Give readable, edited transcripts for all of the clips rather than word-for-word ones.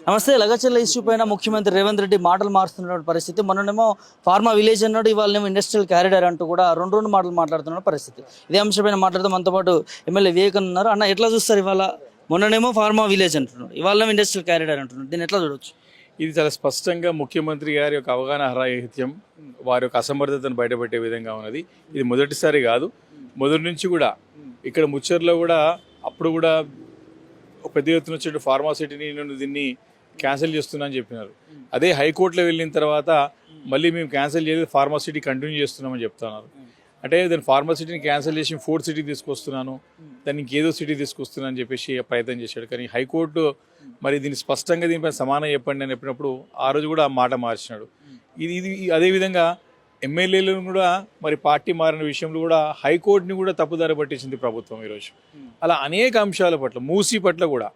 నమస్తే. లగచర్ల ఇష్యూ పైన ముఖ్యమంత్రి రేవంత్ రెడ్డి మాటలు మారుస్తున్న పరిస్థితి. మొన్ననేమో ఫార్మా విలేజ్ అన్నాడు, ఇవాళనేమో ఇండస్ట్రియల్ క్యారిడర్ అంటూ కూడా రెండు మాటలు మాట్లాడుతున్న పరిస్థితి. ఇదే అంశంపైన మాట్లాడుతూ మనతో పాటు ఎమ్మెల్యే వివేకన్ ఉన్నారు. అన్న, ఎట్లా చూస్తారు? ఇవాళ మొన్ననేమో ఫార్మా విలేజ్ అంటున్నాడు, ఇవాళనేమో ఇండస్ట్రియల్ క్యారిడర్ అంటున్నాడు. దీన్ని ఎట్లా చూడొచ్చు? ఇది చాలా స్పష్టంగా ముఖ్యమంత్రి గారి యొక్క అవగాహన రాహిత్యం, వారి యొక్క అసమర్థతను బయటపెట్టే విధంగా ఉన్నది. ఇది మొదటిసారి కాదు, మొదటి నుంచి కూడా ఇక్కడ ముచ్చర్లో కూడా అప్పుడు కూడా పెద్ద ఎత్తున వచ్చే ఫార్మాసిటీని నేను దీన్ని క్యాన్సిల్ చేస్తున్నా అని చెప్పినారు. అదే హైకోర్టులో వెళ్ళిన తర్వాత మళ్ళీ మేము క్యాన్సిల్ చేయలేదు, ఫార్మాసిటీ కంటిన్యూ చేస్తున్నామని చెప్తున్నారు. అంటే దాని ఫార్మాసిటీని క్యాన్సిల్ చేసి ఫోర్త్ సిటీ తీసుకొస్తున్నాను, దాన్ని ఇంకేదో సిటీ తీసుకొస్తున్నాను అని చెప్పేసి ప్రయత్నం చేశాడు. కానీ హైకోర్టు మరి దీన్ని స్పష్టంగా దీనిపై సమానం చెప్పండి అని చెప్పినప్పుడు ఆ రోజు కూడా ఆ మాట మార్చినాడు. ఇది అదేవిధంగా ఎమ్మెల్యేలను కూడా మరి పార్టీ మారిన విషయంలో కూడా హైకోర్టుని కూడా తప్పుదారి పట్టించింది ప్రభుత్వం ఈరోజు. అలా అనేక అంశాల పట్ల, మూసీ పట్ల కూడా,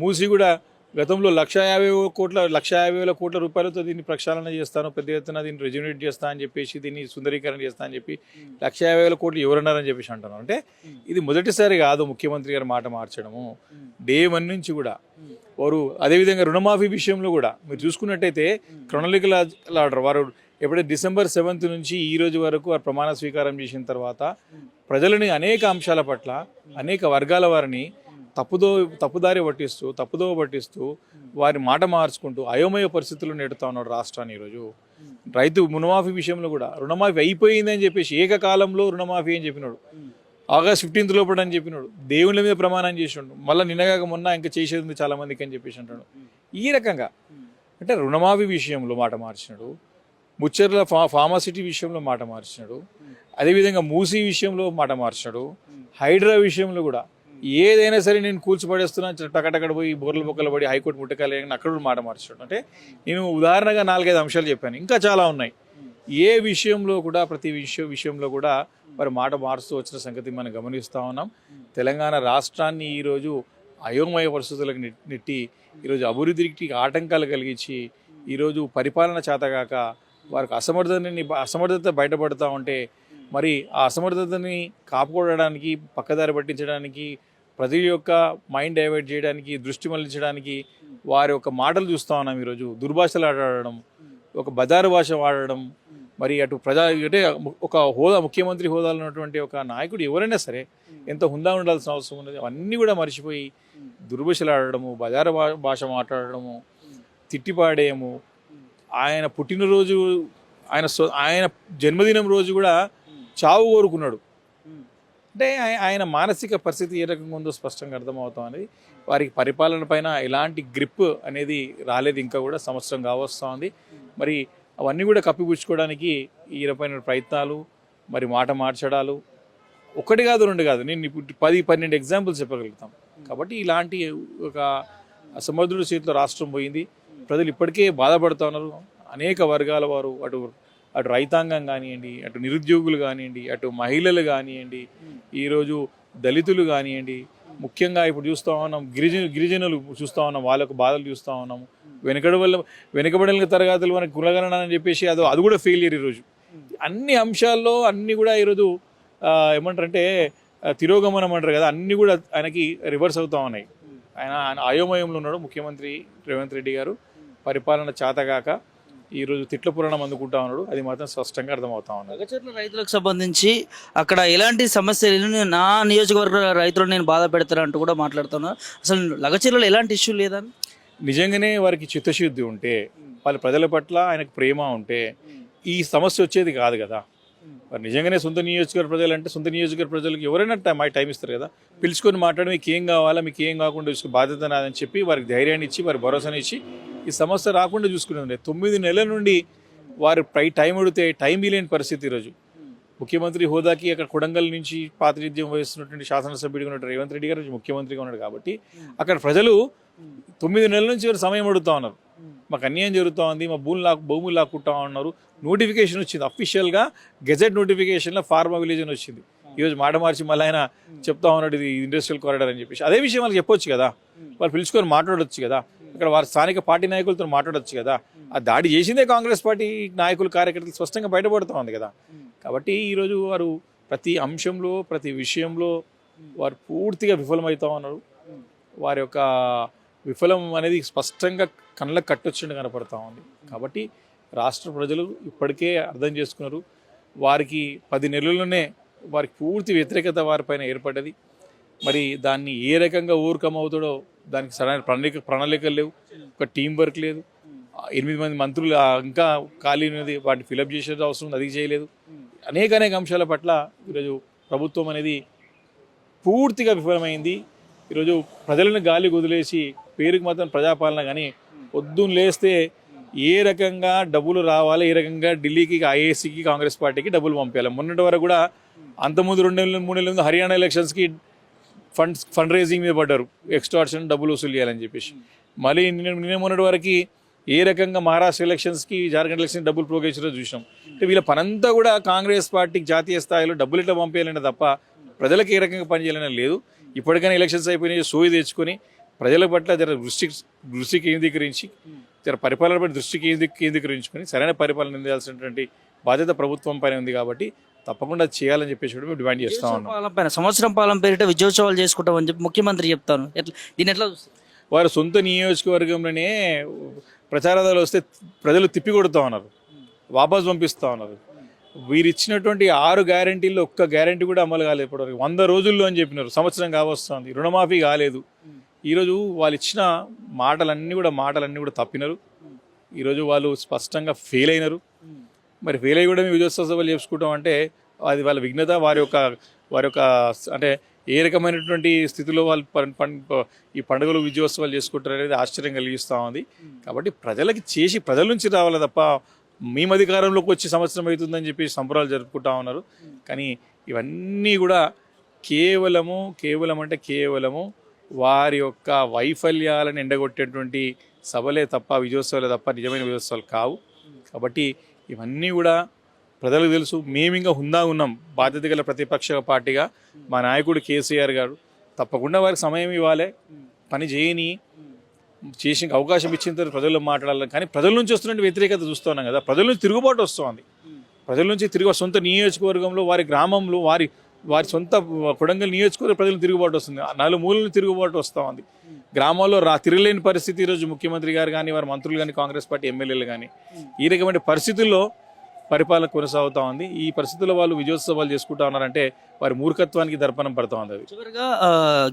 మూసీ కూడా గతంలో 1,50,000 కోట్ల రూపాయలతో దీన్ని ప్రక్షాళన చేస్తాను, పెద్ద ఎత్తున దీన్ని రెజ్యునేట్ చేస్తా అని చెప్పేసి, దీన్ని సుందరీకరణ చేస్తా అని చెప్పి 1,50,000 కోట్లు ఎవరన్నారని చెప్పేసి అంటున్నాను. అంటే ఇది మొదటిసారి కాదు ముఖ్యమంత్రి గారు మాట మార్చడము. డే 1 నుంచి కూడా వారు అదేవిధంగా రుణమాఫీ విషయంలో కూడా మీరు చూసుకున్నట్టయితే క్రొనాలికల్ ఆర్డర్ వారు ఎప్పుడైతే December 7th నుంచి ఈ రోజు వరకు వారు ప్రమాణ స్వీకారం చేసిన తర్వాత ప్రజలని అనేక అంశాల పట్ల, అనేక వర్గాల వారిని తప్పుదారి పట్టిస్తూ వారి మాట మార్చుకుంటూ అయోమయ పరిస్థితుల్లో నెడుతా ఉన్నాడు రాష్ట్రాన్ని. ఈరోజు రైతు రుణమాఫీ విషయంలో కూడా రుణమాఫీ అయిపోయిందని చెప్పేసి ఏకకాలంలో రుణమాఫీ అని చెప్పినాడు, August 15th లోపల అని చెప్పినాడు, దేవుళ్ళ మీద ప్రమాణం చేసినాడు, మళ్ళీ నిన్నగాక మొన్న ఇంకా చేసేది ఉంది చాలా మందికి అని చెప్పేసి అంటాడు. ఈ రకంగా అంటే రుణమాఫీ విషయంలో మాట మార్చినాడు, ముచ్చర్ల ఫార్మాసిటీ విషయంలో మాట మార్చినాడు, అదేవిధంగా మూసీ విషయంలో మాట మార్చినాడు, హైడ్రా విషయంలో కూడా ఏదైనా సరే నేను కూల్చిపడేస్తున్నాను టకటక్కడ పోయి బోర్ల బొక్కలు పడి హైకోర్టు ముట్టకాలి అక్కడ కూడా మాట మార్చాడు. అంటే నేను ఉదాహరణగా 4-5 అంశాలు చెప్పాను, ఇంకా చాలా ఉన్నాయి. ఏ విషయంలో కూడా ప్రతి విషయంలో కూడా మరి మాట మారుస్తూ వచ్చిన సంగతి మనం గమనిస్తూ ఉన్నాం. తెలంగాణ రాష్ట్రాన్ని ఈరోజు అయోమయ పరిస్థితులకు నెట్టి ఈరోజు అభివృద్ధికి ఆటంకాలు కలిగించి ఈరోజు పరిపాలన చేతగాక వారికి అసమర్థత బయటపడుతూ ఉంటే మరి ఆ అసమర్థతని కాపాడడానికి, పక్కదారి పట్టించడానికి, ప్రజల యొక్క మైండ్ డైవర్ట్ చేయడానికి, దృష్టి మళ్లించడానికి వారి యొక్క మాటలు చూస్తూ ఉన్నాం. ఈరోజు దుర్భాషలు ఆడడం, ఒక బజారు భాష వాడడం, మరి అటు అంటే ఒక ముఖ్యమంత్రి హోదాలో ఉన్నటువంటి ఒక నాయకుడు ఎవరైనా సరే ఎంత హుందా ఉండాల్సిన అవసరం ఉన్నది, అవన్నీ కూడా మర్చిపోయి దుర్భాషలు ఆడడము, బజారు భాష మాట్లాడడము, తిట్టిపాడేయము. ఆయన పుట్టినరోజు, ఆయన జన్మదినం రోజు కూడా చావు కోరుకున్నాడు. అంటే ఆయన మానసిక పరిస్థితి ఏ రకంగా ఉందో స్పష్టంగా అర్థమవుతాం అనేది. వారికి పరిపాలన పైన ఎలాంటి గ్రిప్ అనేది రాలేదు, ఇంకా కూడా సంవత్సరం కావస్తూ ఉంది. మరి అవన్నీ కూడా కప్పిపుచ్చుకోవడానికి ఈ రకమైన ప్రయత్నాలు, మరి మాట మార్చడాలు ఒకటి కాదు, 2 కాదు, నేను ఇప్పుడు 10-12 ఎగ్జాంపుల్స్ చెప్పగలుగుతాం. కాబట్టి ఇలాంటి ఒక అసమర్థుడి చేతిలో రాష్ట్రం పోయింది. ప్రజలు ఇప్పటికే బాధపడుతూ ఉన్నారు. అనేక వర్గాల వారు, అటు రైతాంగం కానివ్వండి, అటు నిరుద్యోగులు కానివ్వండి, అటు మహిళలు కానివ్వండి, ఈరోజు దళితులు కానివ్వండి, ముఖ్యంగా ఇప్పుడు చూస్తూ ఉన్నాం గిరిజనులు చూస్తూ ఉన్నాం, వాళ్ళకు బాధలు చూస్తూ ఉన్నాము. వెనుకబడిన తరగతులు మనకి కులగణన అని చెప్పేసి అది కూడా ఫెయిలియర్. ఈరోజు అన్ని అంశాల్లో అన్నీ కూడా ఈరోజు ఏమంటారంటే తిరోగమనం అంటారు కదా, అన్నీ కూడా ఆయనకి రివర్స్ అవుతూ ఉన్నాయి. ఆయన అయోమయంలో ఉన్నాడు ముఖ్యమంత్రి రేవంత్ రెడ్డి గారు. పరిపాలన చేతగాక ఈరోజు తిట్ల పురాణం అందుకుంటా ఉన్నాడు, అది మాత్రం స్పష్టంగా అర్థమవుతా ఉన్నాడు. లగచర్ల రైతులకు సంబంధించి అక్కడ ఎలాంటి సమస్యలు, నా నియోజకవర్గ రైతులను నేను బాధ పెడతానంటూ కూడా మాట్లాడుతున్నా. అసలు లగచర్లలో ఎలాంటి ఇష్యూ లేదని, నిజంగానే వారికి చిత్తశుద్ధి ఉంటే, వాళ్ళ ప్రజల పట్ల ఆయనకు ప్రేమ ఉంటే ఈ సమస్య వచ్చేది కాదు కదా. మరి నిజంగానే సొంత నియోజకవర్గ ప్రజలు అంటే సొంత నియోజకవర్గ ప్రజలకు ఎవరైనా టైం ఇస్తారు కదా, పిలుచుకొని మాట్లాడి మీకు ఏం కావాలా, మీకు ఏం కాకుండా చూసుకుని బాధ్యత నాదని చెప్పి వారికి ధైర్యాన్ని ఇచ్చి, వారి భరోసాని ఇచ్చి ఈ సమస్య రాకుండా చూసుకునే 9 నెలల నుండి వారు టైం అడిగితే టైం ఇలేని పరిస్థితి. ఈరోజు ముఖ్యమంత్రి హోదాకి అక్కడ కొడంగల్ నుంచి ప్రాతినిధ్యం వహిస్తున్నటువంటి శాసనసభ్యుడిగా ఉన్న రేవంత్ రెడ్డి గారు ముఖ్యమంత్రిగా ఉన్నాడు. కాబట్టి అక్కడ ప్రజలు 9 నెలల నుంచి వారు సమయం అడుగుతూ ఉన్నారు, మాకు అన్యాయం జరుగుతూ ఉంది, మా భూములు లాక్కుంటా ఉన్నారు. నోటిఫికేషన్ వచ్చింది, అఫీషియల్గా గెజెట్ నోటిఫికేషన్లో ఫార్మా విలేజ్ అని వచ్చింది. ఈరోజు మాట మార్చి మళ్ళీ ఆయన చెప్తా ఉన్నాడు ఇది ఇండస్ట్రియల్ కారిడార్ అని చెప్పేసి. అదే విషయం వాళ్ళకి చెప్పొచ్చు కదా, వాళ్ళు పిలుచుకొని మాట్లాడొచ్చు కదా, అక్కడ వారి స్థానిక పార్టీ నాయకులతో మాట్లాడొచ్చు కదా. ఆ దాడి చేసిందే కాంగ్రెస్ పార్టీ నాయకులు, కార్యకర్తలు స్పష్టంగా బయటపడుతూ ఉంది కదా. కాబట్టి ఈరోజు వారు ప్రతి అంశంలో, ప్రతి విషయంలో వారు పూర్తిగా విఫలమవుతూ ఉన్నారు. వారి యొక్క విఫలం అనేది స్పష్టంగా కళ్ళకు కట్టొచ్చినట్టు కనపడతా ఉంది. కాబట్టి రాష్ట్ర ప్రజలు ఇప్పటికే అర్థం చేసుకున్నారు. వారికి 10 నెలల్లోనే వారికి పూర్తి వ్యతిరేకత వారిపైన ఏర్పడ్డది. మరి దాన్ని ఏ రకంగా ఓవర్కమ్ అవుతాడో దానికి సరైన ప్రణాళికలు లేవు, ఒక టీం వర్క్ లేదు. 8 మంది మంత్రులు ఇంకా ఖాళీ ఉన్నది, వాటిని ఫిలప్ చేసేది అవసరం ఉంది, అది చేయలేదు. అనేక అంశాల పట్ల ఈరోజు ప్రభుత్వం అనేది పూర్తిగా విఫలమైంది. ఈరోజు ప్రజలను గాలి వదిలేసి పేరుకు మాత్రం ప్రజాపాలన, కానీ పొద్దున్న లేస్తే ఏ రకంగా డబ్బులు రావాలి, ఏ రకంగా ఢిల్లీకి ఐఏసీకి కాంగ్రెస్ పార్టీకి డబ్బులు పంపించాలి. మొన్నటి వరకు కూడా అంతకుముందు 2 నెలలు 3 నెలల ముందు హర్యానా ఎలక్షన్స్కి ఫండ్ రైజింగ్ మీద పడ్డారు, ఎక్స్టార్షన్ డబ్బులు వసూలు చేయాలని చెప్పేసి. మళ్ళీ నిన్న మొన్నటి వరకు ఏ రకంగా మహారాష్ట్ర ఎలక్షన్స్కి జార్ఖండ్ ఎలక్షన్ డబ్బులు ప్రోగేషన్లో చూసినాం. అంటే వీళ్ళ పనంతా కూడా కాంగ్రెస్ పార్టీకి జాతీయ స్థాయిలో డబ్బులు ఇట్లా పంపించాలనే తప్ప ప్రజలకు ఏ రకంగా పనిచేయాలని లేదు. ఇప్పటికైనా ఎలక్షన్స్ అయిపోయినాయి, సోయి తెచ్చుకొని ప్రజల పట్ల జర దృష్టి కేంద్రీకరించి, జర పరిపాలన పట్ల దృష్టి కేంద్రీకరించుకొని సరైన పరిపాలన అందించాల్సినటువంటి బాధ్యత ప్రభుత్వం పైన ఉంది. కాబట్టి తప్పకుండా చేయాలని చెప్పేసి కూడా మేము డిమాండ్ చేస్తా ఉన్నాం. సంవత్సరం పాలన పేరిట విజయోత్సవాలు చేసుకుంటామని చెప్పి ముఖ్యమంత్రి చెప్తాను. దీని ఎట్లా చూస్తారు? వారు సొంత నియోజకవర్గంలోనే ప్రచారాలు వస్తే ప్రజలు తిప్పి కొడుతూ ఉన్నారు, వాపస్ పంపిస్తూ ఉన్నారు. వీరు ఇచ్చినటువంటి 6 గ్యారంటీల్లో ఒక్క గ్యారంటీ కూడా అమలు కాలేదు ఇప్పటివరకు. 100 రోజుల్లో అని చెప్పినారు, సంవత్సరం కావస్తుంది, రుణమాఫీ కాలేదు. ఈరోజు వాళ్ళు ఇచ్చిన మాటలన్నీ కూడా తప్పినారు. ఈరోజు వాళ్ళు స్పష్టంగా ఫెయిల్ అయినారు. మరి ఫెయిల్ అయ్యి కూడా మేము విజయోత్సవ సభలు చేసుకుంటాం అంటే అది వాళ్ళ విఘ్నత, వారి యొక్క అంటే ఏ రకమైనటువంటి స్థితిలో వాళ్ళు ఈ పండుగలు విజయోత్సవాలు చేసుకుంటారు అనేది ఆశ్చర్యం కలిగిస్తూ ఉంది. కాబట్టి ప్రజలకి చేసి ప్రజల నుంచి రావాలి తప్ప మేము అధికారంలోకి వచ్చి సంవత్సరం అవుతుందని చెప్పి సంబరాలు జరుపుకుంటా ఉన్నారు. కానీ ఇవన్నీ కూడా కేవలము వారి యొక్క వైఫల్యాలను ఎండగొట్టేటువంటి సభలే తప్ప, విజయోత్సవాలే తప్ప నిజమైన విజయోత్సవాలు కావు. కాబట్టి ఇవన్నీ కూడా ప్రజలకు తెలుసు. మేము ఇంకా హుందా ఉన్నాం, బాధ్యత గల ప్రతిపక్ష పార్టీగా. మా నాయకుడు కేసీఆర్ గారు తప్పకుండా వారికి సమయం ఇవ్వాలి, పని చేయని చేసి అవకాశం ఇచ్చిన తర్వాత ప్రజల్లో మాట్లాడాలి. కానీ ప్రజల నుంచి వస్తున్న వ్యతిరేకత చూస్తున్నాం కదా, ప్రజల నుంచి తిరుగుబాటు వస్తుంది. ప్రజల నుంచి సొంత నియోజకవర్గంలో, వారి గ్రామంలో, వారి సొంత కొడంగల్ నియోజకవర్గ ప్రజలు తిరుగుబాటు వస్తుంది. 4 మూలలు తిరుగుబాటు వస్తూ ఉంది. గ్రామాల్లో తిరగలేని పరిస్థితి ఈరోజు ముఖ్యమంత్రి గారు కానీ, వారి మంత్రులు కానీ, కాంగ్రెస్ పార్టీ ఎమ్మెల్యేలు కానీ. ఈ రకమైన పరిస్థితుల్లో పరిపాలన కొనసాగుతూ ఉంది. ఈ పరిస్థితుల్లో వాళ్ళు విజయోత్సవాలు చేసుకుంటా ఉన్నారంటే వారి మూర్ఖత్వానికి దర్పణం పడుతూ ఉంది. అది చివరిగా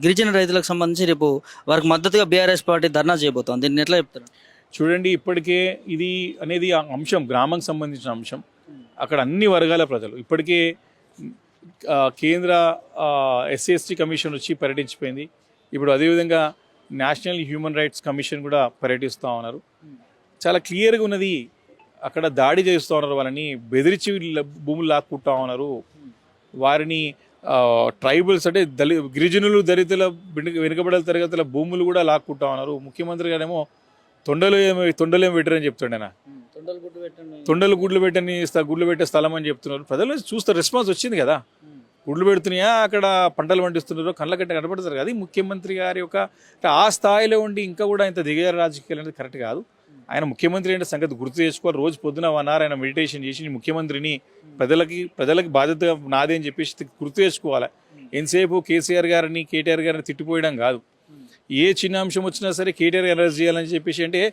గిరిజన రైతులకు సంబంధించి రేపు వారికి మద్దతుగా బీఆర్ఎస్ పార్టీ ధర్నా చేయబోతోంది. దీన్ని ఎట్లా చెప్తారు? చూడండి, ఇప్పటికే ఇది అనేది అంశం గ్రామానికి సంబంధించిన అంశం. అక్కడ అన్ని వర్గాల ప్రజలు ఇప్పటికే కేంద్ర SC/ST కమిషన్ వచ్చి పర్యటించిపోయింది. ఇప్పుడు అదేవిధంగా నేషనల్ హ్యూమన్ రైట్స్ కమిషన్ కూడా పర్యటిస్తూ ఉన్నారు. చాలా క్లియర్గా ఉన్నది, అక్కడ దాడి చేస్తూ ఉన్నారు, వాళ్ళని బెదిరించి భూములు లాక్కుంటా ఉన్నారు. వారిని ట్రైబల్స్ అంటే గిరిజనులు, దళితుల, వెనుకబడల తరగతుల భూములు కూడా లాక్కుంటా ఉన్నారు. ముఖ్యమంత్రి గారేమో తొండలు ఏమి పెట్టరని చెప్తుండేనా, తొండలు గుడ్లు పెట్టే స్థలం అని చెప్తున్నారు. ప్రజలు చూస్తారు, రెస్పాన్స్ వచ్చింది కదా. గుడ్లు పెడుతున్నాయా, అక్కడ పంటలు పండిస్తున్నారు, కళ్ళ కట్ట కనపడతారు కదా. ముఖ్యమంత్రి గారి యొక్క ఆ స్థాయిలో ఉండి ఇంకా కూడా ఇంత దిగజారు రాజకీయాలు అనేది కరెక్ట్ కాదు. ఆయన ముఖ్యమంత్రి అంటే సంగతి గుర్తు చేసుకోవాలి. రోజు పొద్దున 1 hour ఆయన మెడిటేషన్ చేసి ముఖ్యమంత్రిని ప్రజలకి బాధ్యత నాదే అని చెప్పేసి గుర్తు చేసుకోవాలి. ఎంతసేపు కేసీఆర్ గారిని, కేటీఆర్ గారిని తిట్టిపోయడం కాదు. ఏ చిన్న అంశం వచ్చినా సరే కేటీఆర్ అరెస్ట్ చేయాలని చెప్పేసి అంటే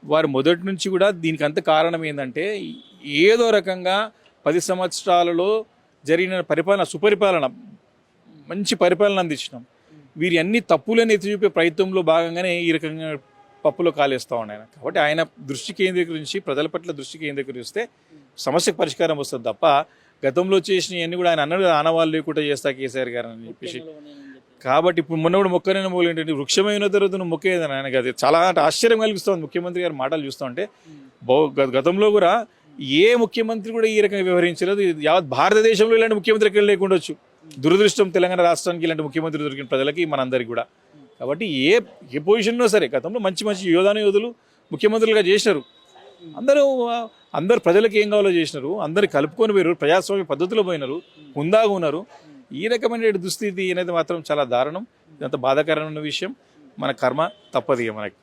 వారు మొదటి నుంచి కూడా దీనికి అంత కారణం ఏంటంటే ఏదో రకంగా 10 సంవత్సరాలలో జరిగిన సుపరిపాలన, మంచి పరిపాలన అందించినాం. వీరి అన్ని తప్పులను ఎత్తి చూపే ప్రయత్నంలో భాగంగానే ఈ రకంగా పప్పులో కాలేస్తూ ఉన్నాయి. కాబట్టి ఆయన దృష్టి కేంద్రీకరించి, ప్రజల పట్ల దృష్టి కేంద్రీకరిస్తే సమస్యకు పరిష్కారం వస్తుంది తప్ప గతంలో చేసినవన్నీ కూడా ఆయన అన్నది ఆనవాళ్ళు లేకుండా చేస్తా కేసీఆర్ గారు అని చెప్పేసి. కాబట్టి ఇప్పుడు మొన్న కూడా మొక్కనైనా మూలు ఏంటంటే వృక్షమైన తర్వాత నువ్వు మొక్కేదని ఆయనకి అది చాలా ఆశ్చర్యం కలిగిస్తుంది. ముఖ్యమంత్రి గారి మాటలు చూస్తూ ఉంటే గతంలో కూడా ఏ ముఖ్యమంత్రి కూడా ఈ రకంగా వ్యవహరించలేదు. యావత్ భారతదేశంలో ఇలాంటి ముఖ్యమంత్రి ఎక్కడ లేకుండొచ్చు. దురదృష్టం తెలంగాణ రాష్ట్రానికి ఇలాంటి ముఖ్యమంత్రి దొరికిన ప్రజలకి, మనందరికీ కూడా. కాబట్టి ఏ పొజిషన్లో సరే గతంలో మంచి యోధులు ముఖ్యమంత్రులుగా చేసినారు. అందరు ప్రజలకు ఏం కావాలో చేసినారు, అందరు కలుపుకొని పోయారు, ప్రజాస్వామ్య పద్ధతిలో పోయినారు, హుందాగా ఉన్నారు. ఈ రకమైన దుస్థితి అనేది మాత్రం చాలా దారుణం. ఇదంతా బాధాకరమైన విషయం. మన కర్మ తప్పదు ఇక మనకి.